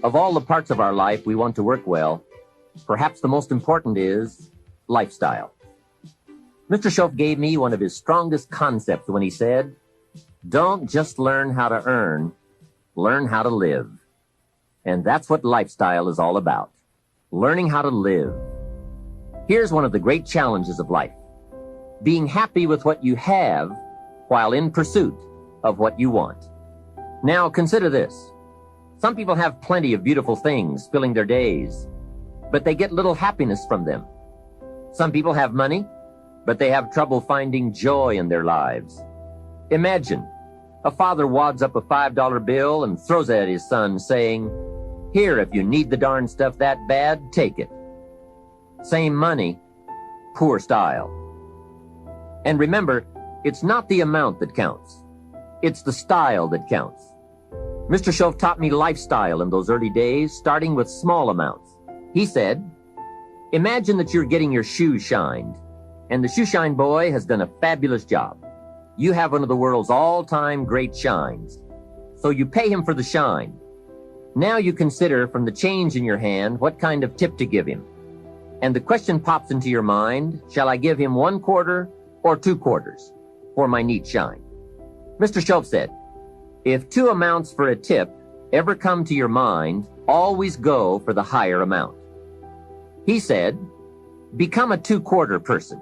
Of all the parts of our life we want to work well, perhaps the most important is lifestyle. Mr. Schoaf gave me one of his strongest concepts when he said, "Don't just learn how to earn, learn how to live." And that's what lifestyle is all about, learning how to live. Here's one of the great challenges of life: being happy with what you have while in pursuit of what you want. Now consider this. Some people have plenty of beautiful things filling their days, but they get little happiness from them. Some people have money, but they have trouble finding joy in their lives. Imagine a father wads up a $5 bill and throws it at his son, saying, "Here, if you need the darn stuff that bad, take it." Same money, poor style. And remember, it's not the amount that counts. It's the style that counts. Mr. Schoaf taught me lifestyle in those early days, starting with small amounts. He said, imagine that you're getting your shoes shined, and the shoe shine boy has done a fabulous job. You have one of the world's all-time great shines, so you pay him for the shine. Now you consider from the change in your hand what kind of tip to give him. And the question pops into your mind, shall I give him 1 quarter or 2 quarters for my neat shine? Mr. Schoaf said, if 2 amounts for a tip ever come to your mind, always go for the higher amount. He said, become a 2-quarter person.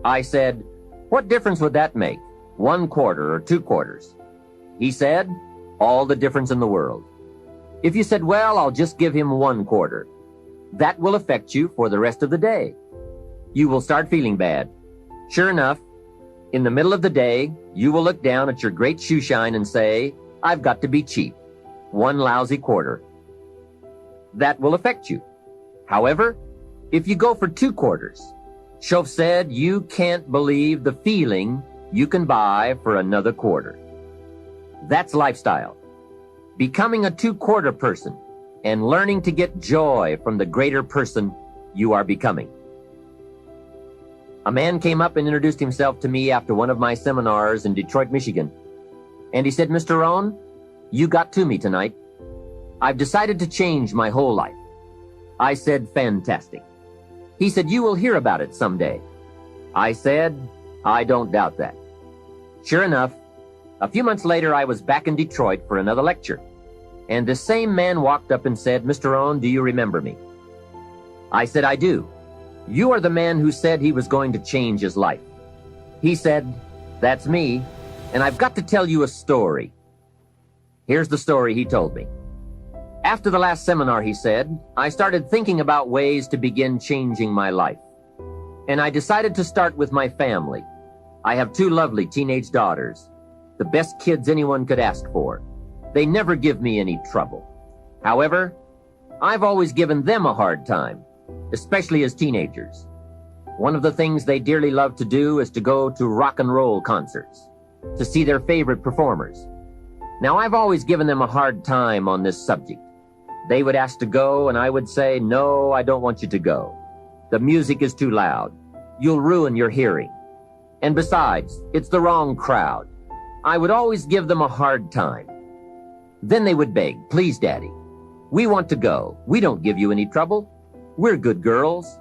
I said, what difference would that make, 1 quarter or 2 quarters? He said, all the difference in the world. If you said, well, I'll just give him 1 quarter, that will affect you for the rest of the day. You will start feeling bad. Sure enough, in the middle of the day, you will look down at your great shoe shine and say, I've got to be cheap. 1 lousy quarter. That will affect you. However, if you go for 2 quarters, Schoaf said you can't believe the feeling you can buy for another quarter. That's lifestyle. Becoming a 2-quarter person and learning to get joy from the greater person you are becoming. A man came up and introduced himself to me after one of my seminars in Detroit, Michigan. And he said, Mr. Rohn, you got to me tonight. I've decided to change my whole life. I said, fantastic. He said, you will hear about it someday. I said, I don't doubt that. Sure enough, a few months later, I was back in Detroit for another lecture. And the same man walked up and said, Mr. Rohn, do you remember me? I said, I do. You are the man who said he was going to change his life. He said, that's me, and I've got to tell you a story. Here's the story he told me. After the last seminar, he said, I started thinking about ways to begin changing my life. And I decided to start with my family. I have 2 lovely teenage daughters, the best kids anyone could ask for. They never give me any trouble. However, I've always given them a hard time, especially as teenagers. One of the things they dearly love to do is to go to rock and roll concerts, to see their favorite performers. Now, I've always given them a hard time on this subject. They would ask to go, and I would say, no, I don't want you to go. The music is too loud. You'll ruin your hearing. And besides, it's the wrong crowd. I would always give them a hard time. Then they would beg, please, Daddy, we want to go. We don't give you any trouble. We're good girls.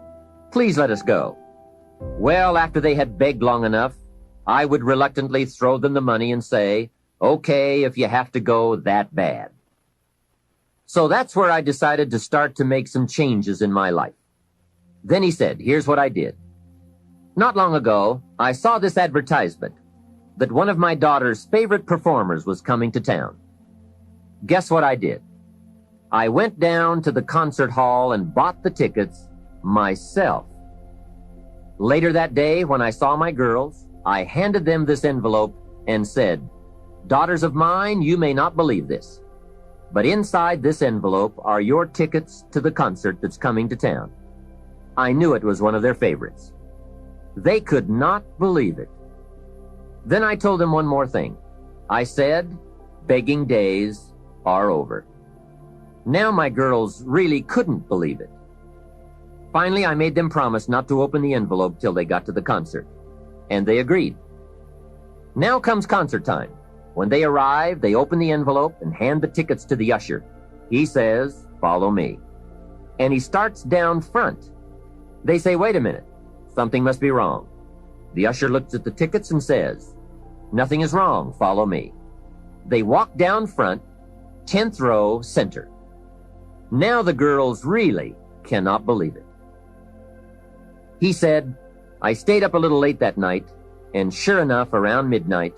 Please let us go. Well, after they had begged long enough, I would reluctantly throw them the money and say, okay, if you have to go that bad. So that's where I decided to start to make some changes in my life. Then he said, here's what I did. Not long ago, I saw this advertisement that one of my daughter's favorite performers was coming to town. Guess what I did? I went down to the concert hall and bought the tickets myself. Later that day, when I saw my girls, I handed them this envelope and said, daughters of mine, you may not believe this, but inside this envelope are your tickets to the concert that's coming to town. I knew it was one of their favorites. They could not believe it. Then I told them one more thing. I said, begging days are over. Now my girls really couldn't believe it. Finally, I made them promise not to open the envelope till they got to the concert, and they agreed. Now comes concert time. When they arrive, they open the envelope and hand the tickets to the usher. He says, "Follow me." And he starts down front. They say, "Wait a minute. Something must be wrong." The usher looks at the tickets and says, "Nothing is wrong. Follow me." They walk down front, 10th row, center. Now the girls really cannot believe it. He said, "I stayed up a little late that night, and sure enough, around midnight,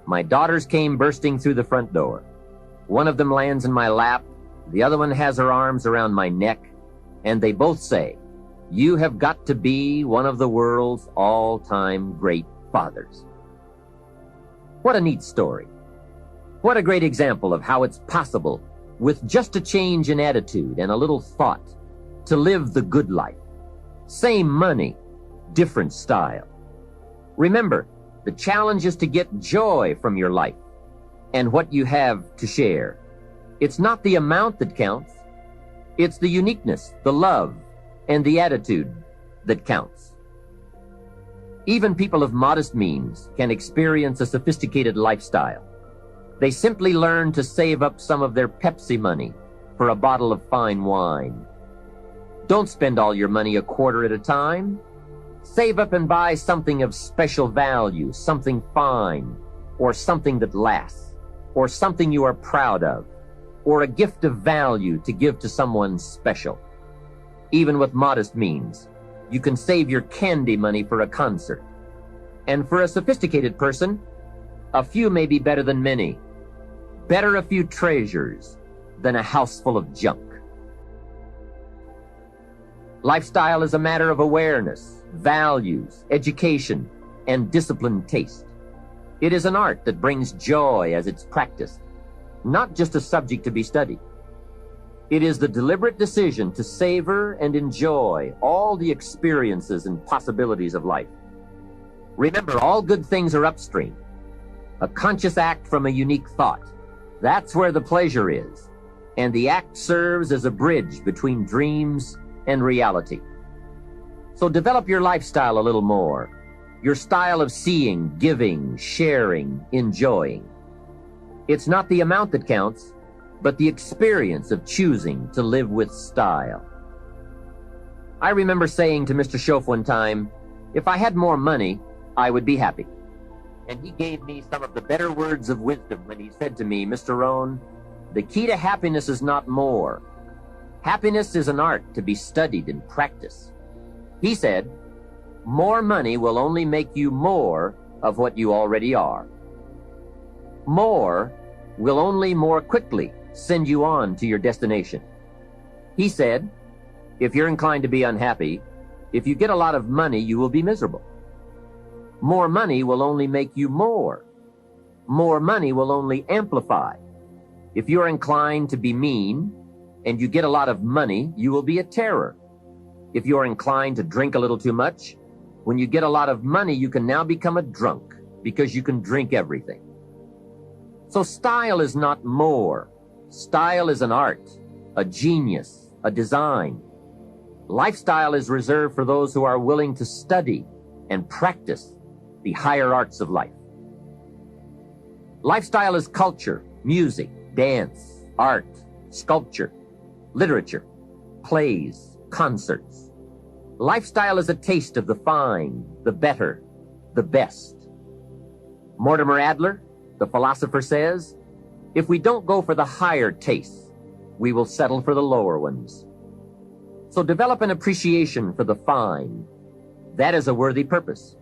my daughters came bursting through the front door. One of them lands in my lap, the other one has her arms around my neck, and they both say, 'You have got to be one of the world's all-time great fathers.'" What a neat story. What a great example of how it's possible, with just a change in attitude and a little thought, to live the good life. Same money, different style. Remember, the challenge is to get joy from your life and what you have to share. It's not the amount that counts. It's the uniqueness, the love, and the attitude that counts. Even people of modest means can experience a sophisticated lifestyle. They simply learn to save up some of their Pepsi money for a bottle of fine wine. Don't spend all your money a quarter at a time. Save up and buy something of special value, something fine, or something that lasts, or something you are proud of, or a gift of value to give to someone special. Even with modest means, you can save your candy money for a concert. And for a sophisticated person, a few may be better than many. Better a few treasures than a house full of junk. Lifestyle is a matter of awareness, values, education, and disciplined taste. It is an art that brings joy as it's practiced, not just a subject to be studied. It is the deliberate decision to savor and enjoy all the experiences and possibilities of life. Remember, all good things are upstream. A conscious act from a unique thought. That's where the pleasure is. And the act serves as a bridge between dreams and reality. So develop your lifestyle a little more. Your style of seeing, giving, sharing, enjoying. It's not the amount that counts, but the experience of choosing to live with style. I remember saying to Mr. Schoaf one time, if I had more money, I would be happy. And he gave me some of the better words of wisdom when he said to me, "Mr. Rohn, the key to happiness is not more. Happiness is an art to be studied and practiced." He said, "More money will only make you more of what you already are. More will only more quickly send you on to your destination." He said, "If you're inclined to be unhappy, if you get a lot of money, you will be miserable. More money will only make you more. More money will only amplify. If you're inclined to be mean and you get a lot of money, you will be a terror. If you're inclined to drink a little too much, when you get a lot of money, you can now become a drunk because you can drink everything." So style is not more. Style is an art, a genius, a design. Lifestyle is reserved for those who are willing to study and practice the higher arts of life. Lifestyle is culture, music, dance, art, sculpture, literature, plays, concerts. Lifestyle is a taste of the fine, the better, the best. Mortimer Adler, the philosopher, says, if we don't go for the higher tastes, we will settle for the lower ones. So develop an appreciation for the fine. That is a worthy purpose.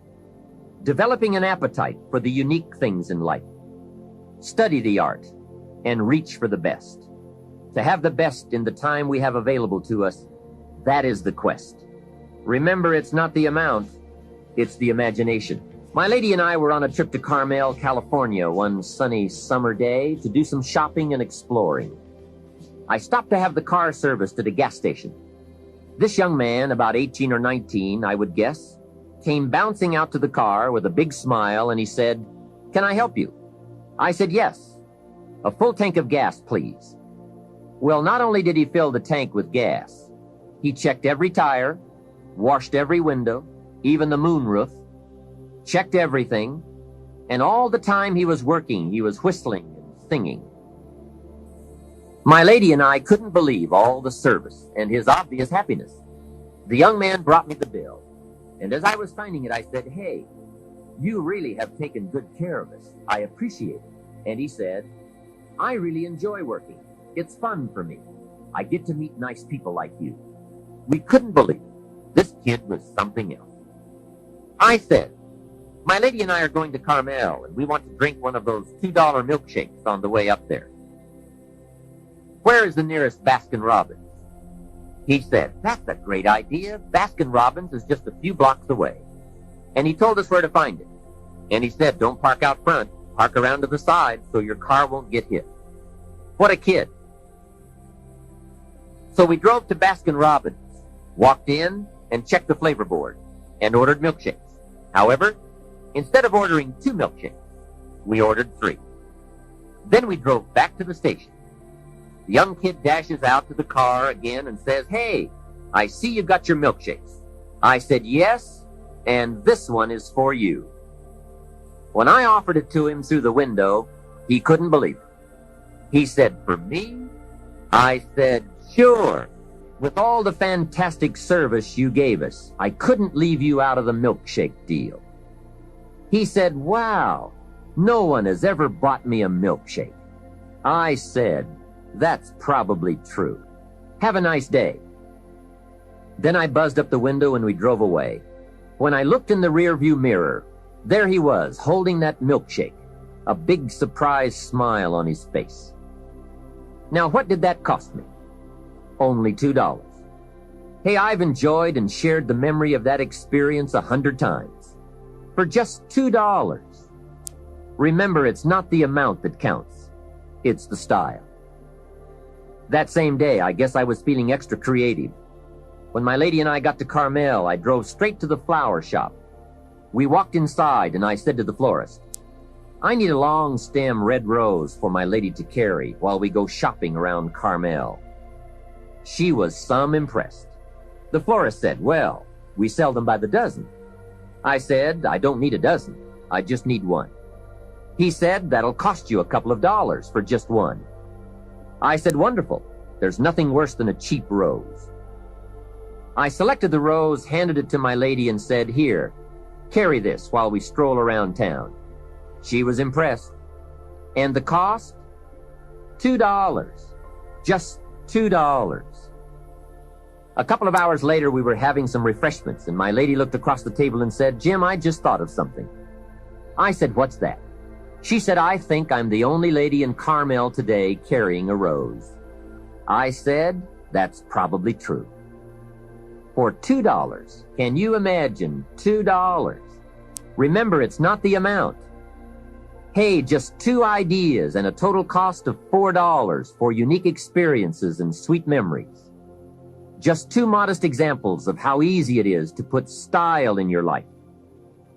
Developing an appetite for the unique things in life. Study the art and reach for the best. To have the best in the time we have available to us, that is the quest. Remember, it's not the amount, it's the imagination. My lady and I were on a trip to Carmel, California one sunny summer day to do some shopping and exploring. I stopped to have the car serviced at a gas station. This young man, about 18 or 19, I would guess, came bouncing out to the car with a big smile, and he said, "Can I help you?" I said, "Yes. A full tank of gas, please." Well, not only did he fill the tank with gas, he checked every tire, washed every window, even the moonroof, checked everything, and all the time he was working, he was whistling and singing. My lady and I couldn't believe all the service and his obvious happiness. The young man brought me the bill, and as I was signing it, I said, "Hey, you really have taken good care of us. I appreciate it." And he said, "I really enjoy working. It's fun for me. I get to meet nice people like you." We couldn't believe it. This kid was something else. I said, "My lady and I are going to Carmel, and we want to drink one of those $2 milkshakes on the way up there. Where is the nearest Baskin-Robbins?" He said, "That's a great idea. Baskin-Robbins is just a few blocks away." And he told us where to find it. And he said, "Don't park out front. Park around to the side so your car won't get hit." What a kid. So we drove to Baskin-Robbins, walked in, and checked the flavor board, and ordered milkshakes. However, instead of ordering 2 milkshakes, we ordered 3. Then we drove back to the station. The young kid dashes out to the car again and says, "Hey, I see you got your milkshakes." I said, "Yes, and this one is for you." When I offered it to him through the window, he couldn't believe it. He said, "For me?" I said, "Sure. With all the fantastic service you gave us, I couldn't leave you out of the milkshake deal." He said, "Wow, no one has ever bought me a milkshake." I said, "That's probably true. Have a nice day." Then I buzzed up the window and we drove away. When I looked in the rearview mirror, there he was, holding that milkshake, a big surprised smile on his face. Now, what did that cost me? Only $2. Hey, I've enjoyed and shared the memory of that experience 100 times. For just $2. Remember, it's not the amount that counts. It's the style. That same day, I guess I was feeling extra creative. When my lady and I got to Carmel, I drove straight to the flower shop. We walked inside, and I said to the florist, "I need a long stem red rose for my lady to carry while we go shopping around Carmel." She was some impressed. The florist said, "Well, we sell them by the dozen." I said, "I don't need a dozen. I just need one." He said, "That'll cost you a couple of dollars for just one." I said, "Wonderful. There's nothing worse than a cheap rose." I selected the rose, handed it to my lady, and said, "Here, carry this while we stroll around town." She was impressed. And the cost? $2. Just $2. A couple of hours later, we were having some refreshments, and my lady looked across the table and said, "Jim, I just thought of something." I said, "What's that?" She said, "I think I'm the only lady in Carmel today carrying a rose." I said, "That's probably true." For $2, can you imagine $2? Remember, it's not the amount. Hey, just 2 ideas and a total cost of $4 for unique experiences and sweet memories. Just 2 modest examples of how easy it is to put style in your life.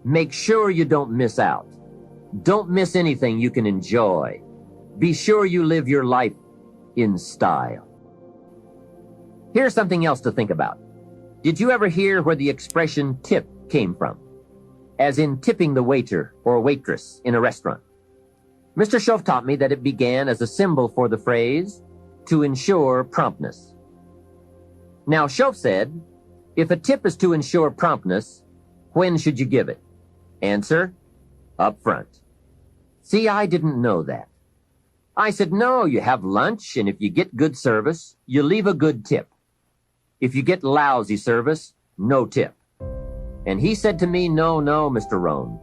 Make sure you don't miss out. Don't miss anything you can enjoy. Be sure you live your life in style. Here's something else to think about. Did you ever hear where the expression tip came from? As in tipping the waiter or waitress in a restaurant. Mr. Schoaf taught me that it began as a symbol for the phrase, "to ensure promptness." Now, Schoaf said, if a tip is to ensure promptness, when should you give it? Answer, up front. See, I didn't know that. I said, no, you have lunch, and if you get good service, you leave a good tip. If you get lousy service, no tip. And he said to me, no, Mr. Rohn.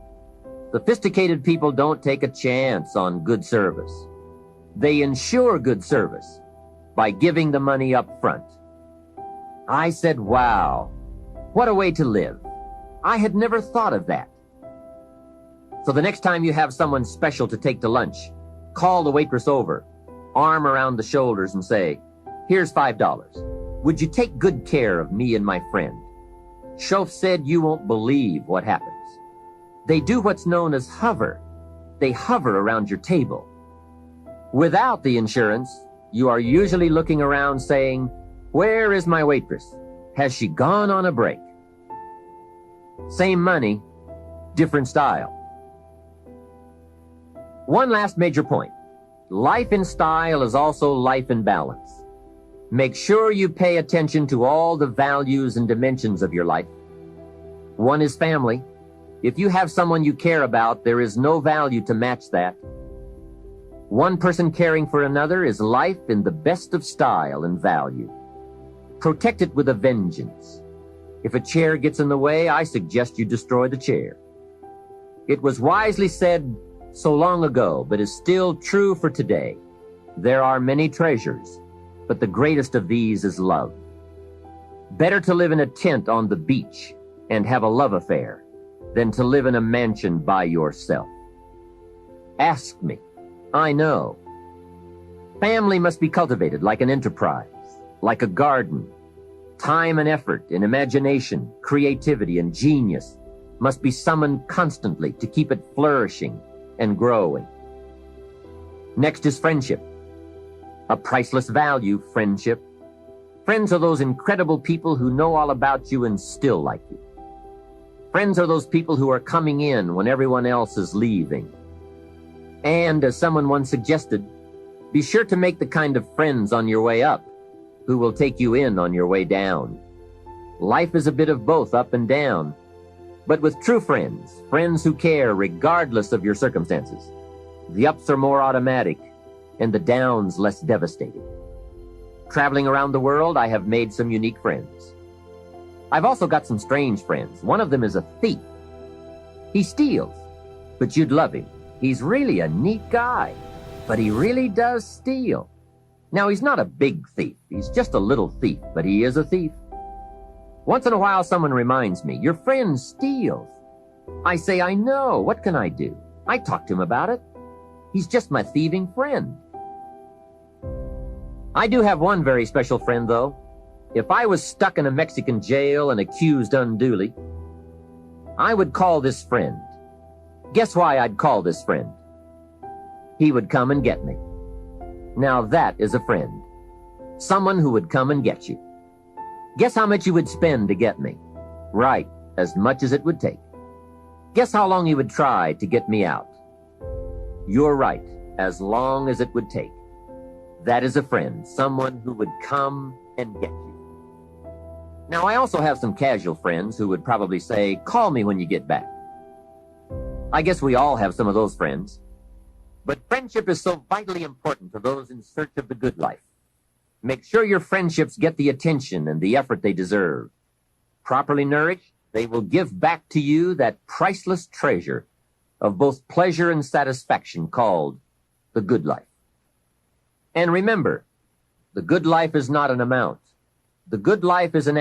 Sophisticated people don't take a chance on good service. They ensure good service by giving the money up front. I said, wow, what a way to live. I had never thought of that. So the next time you have someone special to take to lunch, call the waitress over, arm around the shoulders and say, here's $5. Would you take good care of me and my friend? Schoaf said you won't believe what happens. They do what's known as hover. They hover around your table. Without the insurance, you are usually looking around saying, where is my waitress? Has she gone on a break? Same money, different style. One last major point. Life in style is also life in balance. Make sure you pay attention to all the values and dimensions of your life. One is family. If you have someone you care about, there is no value to match that. One person caring for another is life in the best of style and value. Protect it with a vengeance. If a chair gets in the way, I suggest you destroy the chair. It was wisely said so long ago, but is still true for today. There are many treasures, but the greatest of these is love. Better to live in a tent on the beach and have a love affair than to live in a mansion by yourself. Ask me. I know. Family must be cultivated like an enterprise, like a garden. Time and effort and imagination, creativity and genius must be summoned constantly to keep it flourishing and growing. Next is friendship. A priceless value, friendship. Friends are those incredible people who know all about you and still like you. Friends are those people who are coming in when everyone else is leaving. And as someone once suggested, be sure to make the kind of friends on your way up who will take you in on your way down. Life is a bit of both up and down. But with true friends, friends who care regardless of your circumstances, the ups are more automatic and the downs less devastating. Traveling around the world, I have made some unique friends. I've also got some strange friends. One of them is a thief. He steals, but you'd love him. He's really a neat guy, but he really does steal. Now, he's not a big thief. He's just a little thief, but he is a thief. Once in a while, someone reminds me, your friend steals. I say, I know. What can I do? I talk to him about it. He's just my thieving friend. I do have one very special friend, though. If I was stuck in a Mexican jail and accused unduly, I would call this friend. Guess why I'd call this friend? He would come and get me. Now that is a friend. Someone who would come and get you. Guess how much you would spend to get me? Right, as much as it would take. Guess how long you would try to get me out? You're right, as long as it would take. That is a friend, someone who would come and get you. Now, I also have some casual friends who would probably say, call me when you get back. I guess we all have some of those friends. But friendship is so vitally important to those in search of the good life. Make sure your friendships get the attention and the effort they deserve. Properly nourished, they will give back to you that priceless treasure of both pleasure and satisfaction called the good life. And remember, the good life is not an amount. The good life is an